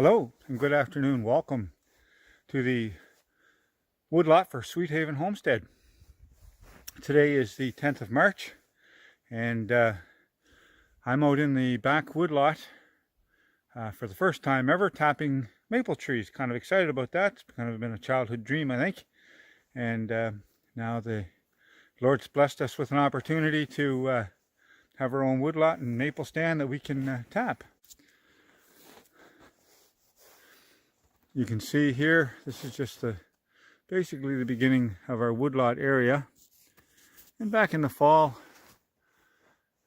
Hello and good afternoon. Welcome to the woodlot for Sweethaven Homestead. Today is the 10th of March and I'm out in the back woodlot for the first time ever tapping maple trees. Kind of excited about that. It's kind of been a childhood dream, I think. And now the Lord's blessed us with an opportunity to have our own woodlot and maple stand that we can tap. You can see here, this is just basically the beginning of our woodlot area. And back in the fall,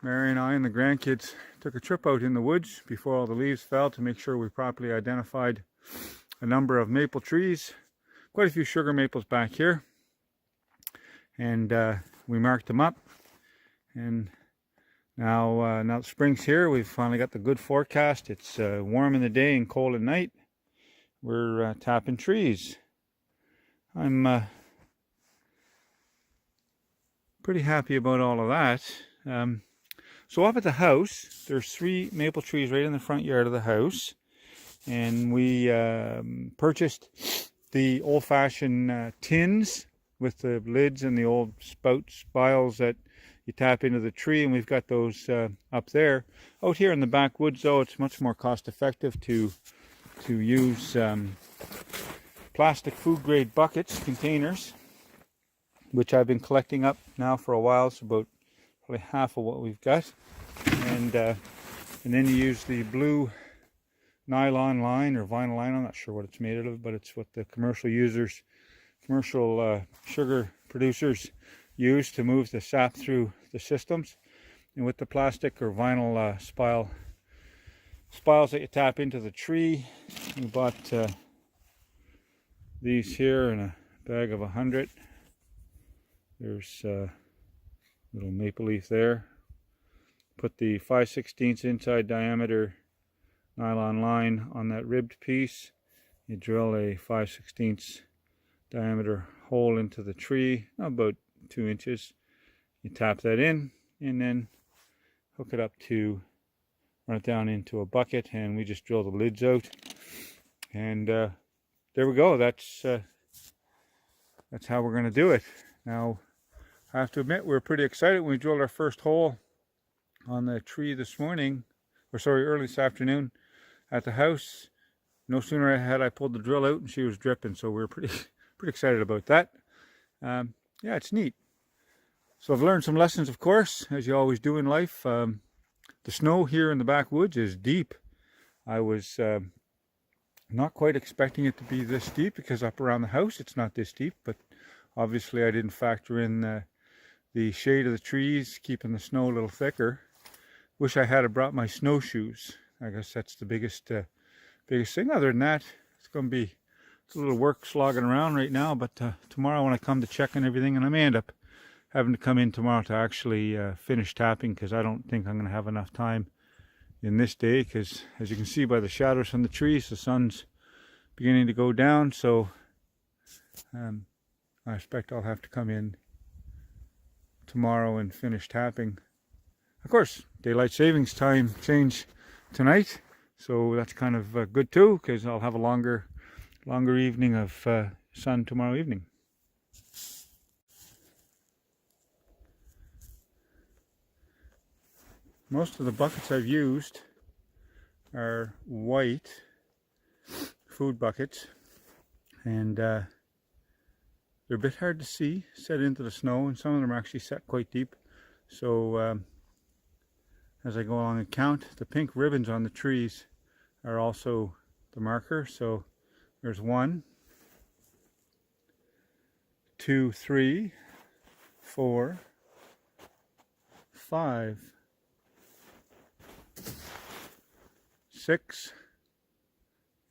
Mary and I and the grandkids took a trip out in the woods before all the leaves fell to make sure we properly identified a number of maple trees. Quite a few sugar maples back here. And we marked them up. And now spring's here, we've finally got the good forecast. It's warm in the day and cold at night. We're tapping trees. I'm pretty happy about all of that. So up at the house, there's 3 maple trees right in the front yard of the house. And we purchased the old-fashioned tins with the lids and the old spiles that you tap into the tree. And we've got those up there. Out here in the backwoods, though, it's much more cost-effective to use plastic food grade buckets, containers, which I've been collecting up now for a while. It's about probably half of what we've got. And then you use the blue nylon line or vinyl line. I'm not sure what it's made out of, but it's what the commercial sugar producers use to move the sap through the systems. And with the plastic or vinyl spiles that you tap into the tree, we bought these here in a bag of 100. There's a little maple leaf there. Put the 5/16 inside diameter nylon line on that ribbed piece. You drill a 5/16 diameter hole into the tree, about 2 inches. You tap that in and then hook it up to run it down into a bucket, and we just drill the lids out. And there we go. That's how we're going to do it. Now, I have to admit, we were pretty excited when we drilled our first hole on the tree this morning, early this afternoon at the house. No sooner had I pulled the drill out and she was dripping, so we were pretty excited about that. Yeah, it's neat. So I've learned some lessons, of course, as you always do in life. The snow here in the backwoods is deep. I was not quite expecting it to be this deep, because up around the house it's not this deep, but obviously I didn't factor in the shade of the trees, keeping the snow a little thicker. Wish I had brought my snowshoes. I guess that's the biggest thing. Other than that, it's a little work slogging around right now, but tomorrow when I come to check on everything, and I may end up having to come in tomorrow to actually finish tapping, because I don't think I'm going to have enough time in this day, because as you can see by the shadows from the trees, the sun's beginning to go down. So I expect I'll have to come in tomorrow and finish tapping. Of course, daylight savings time change tonight, so that's kind of good too, because I'll have a longer evening of sun tomorrow evening. Most of the buckets I've used are white food buckets, and they're a bit hard to see set into the snow, and some of them are actually set quite deep. So as I go along and count, the pink ribbons on the trees are also the marker. So there's 1, 2, 3, 4, 5, 6,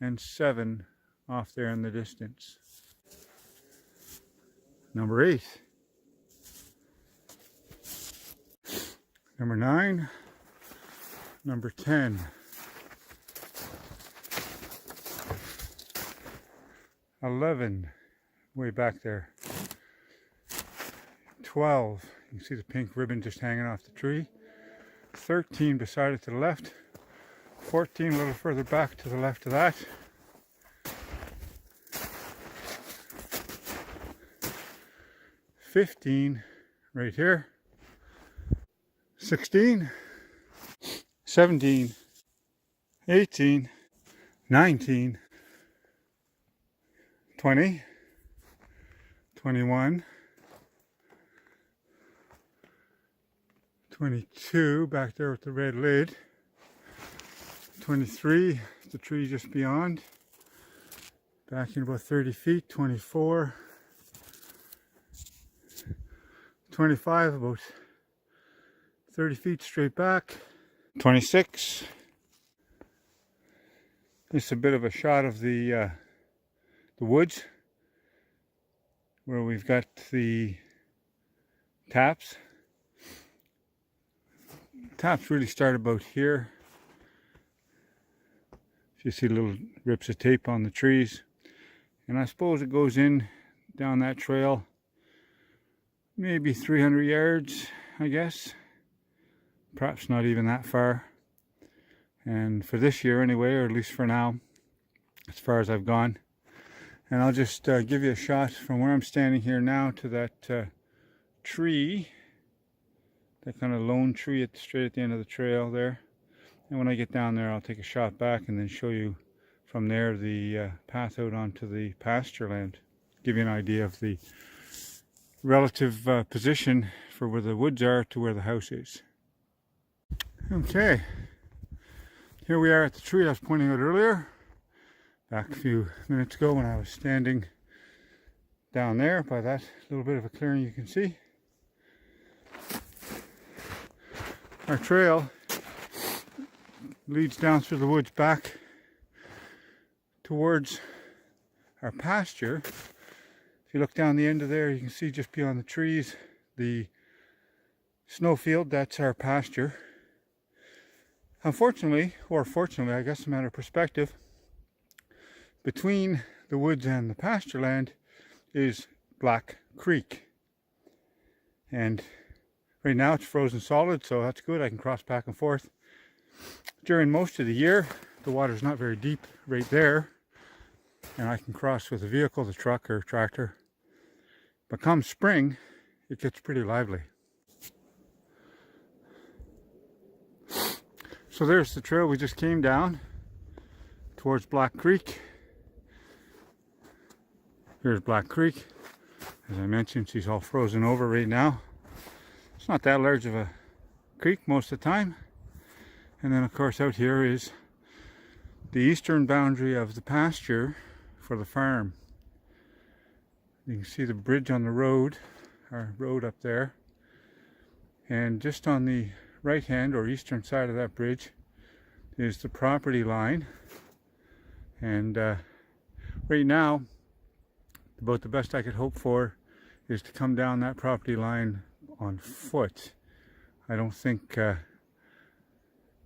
and 7 off there in the distance. Number 8. Number 9. Number 10. 11. Way back there. 12. You can see the pink ribbon just hanging off the tree. 13 beside it to the left. 14 a little further back to the left of that. 15 right here. 16, 17, 18, 19, 20, 21, 22, back there with the red lid, 23, the tree just beyond, back in about 30 feet, 24, 25, about 30 feet straight back, 26. This is a bit of a shot of the woods where we've got the taps. Taps really start about here. You see little rips of tape on the trees, and I suppose it goes in down that trail maybe 300 yards, I guess, perhaps not even that far. And for this year anyway, or at least for now, as far as I've gone. And I'll just give you a shot from where I'm standing here now to that tree, that kind of lone tree straight at the end of the trail there. And when I get down there, I'll take a shot back and then show you from there the path out onto the pasture land. Give you an idea of the relative position for where the woods are to where the house is. Okay, here we are at the tree I was pointing out earlier, back a few minutes ago when I was standing down there by that little bit of a clearing you can see. Our trail leads down through the woods back towards our pasture. If you look down the end of there, you can see just beyond the trees the snowfield. That's our pasture. Unfortunately, or fortunately, I guess, a matter of perspective, between the woods and the pasture land is Black Creek. And right now it's frozen solid, so that's good. I can cross back and forth. During most of the year, the water's not very deep right there, and I can cross with a vehicle, the truck or tractor. But come spring, it gets pretty lively. So there's the trail we just came down towards Black Creek. Here's Black Creek. As I mentioned, she's all frozen over right now. It's not that large of a creek most of the time. And then of course out here is the eastern boundary of the pasture for the farm. You can see the bridge on the road, our road up there. And just on the right hand or eastern side of that bridge is the property line. And right now, about the best I could hope for is to come down that property line on foot. I don't think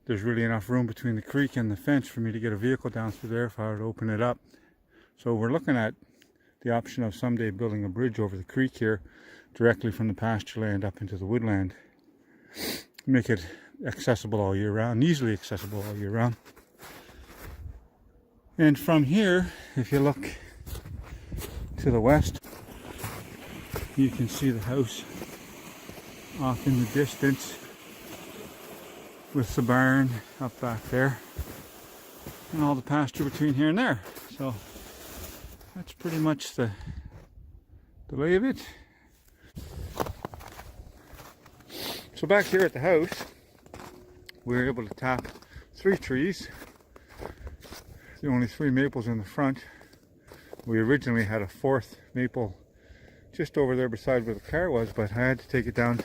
there's really enough room between the creek and the fence for me to get a vehicle down through there if I were to open it up. So we're looking at the option of someday building a bridge over the creek here directly from the pasture land up into the woodland. Make it accessible all year round, easily accessible all year round. And from here, if you look to the west, you can see the house off in the distance with the barn up back there and all the pasture between here and there. So that's pretty much the lay of it. So back here at the house, we were able to tap 3 trees. The only 3 maples in the front. We originally had a 4th maple just over there beside where the car was, but I had to take it down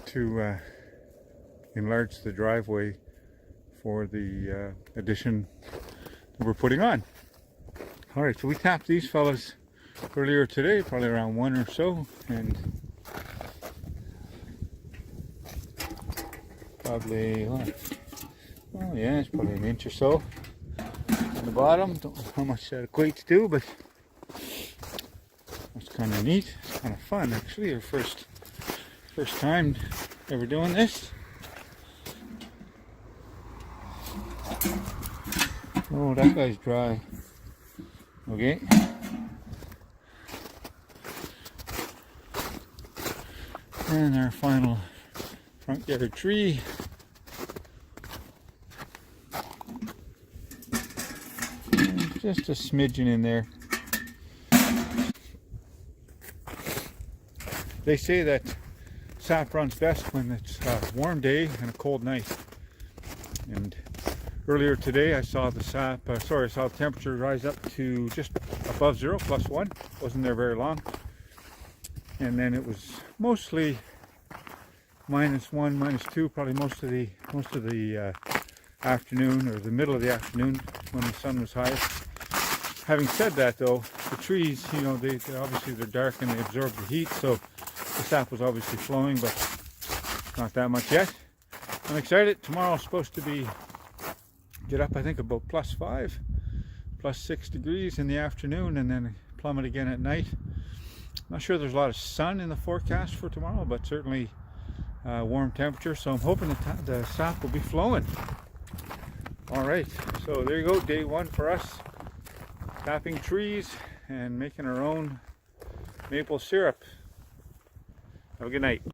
to enlarge the driveway for the addition that we're putting on. Alright, so we tapped these fellas earlier today, probably around 1 or so, and probably, oh yeah, it's probably an inch or so on the bottom. Don't know how much that equates to, but that's kind of neat. It's kind of fun, actually. Our first time ever doing this. Oh, that guy's dry. Okay. And our final front yard tree. And just a smidgen in there. They say that sap runs best when it's a warm day and a cold night. And earlier today I saw the sap, I saw the temperature rise up to just above 0, +1. Wasn't there very long. And then it was mostly -1, -2, probably most of the afternoon, or the middle of the afternoon when the sun was highest. Having said that though, the trees, you know, they obviously they're dark and they absorb the heat, so the sap was obviously flowing, but not that much yet. I'm excited. Tomorrow's supposed to be get up, I think, about +5, +6 degrees in the afternoon, and then plummet again at night. Not sure there's a lot of sun in the forecast for tomorrow, but certainly warm temperature, so I'm hoping the sap will be flowing. All right, so there you go, day 1 for us, tapping trees and making our own maple syrup. Have a good night.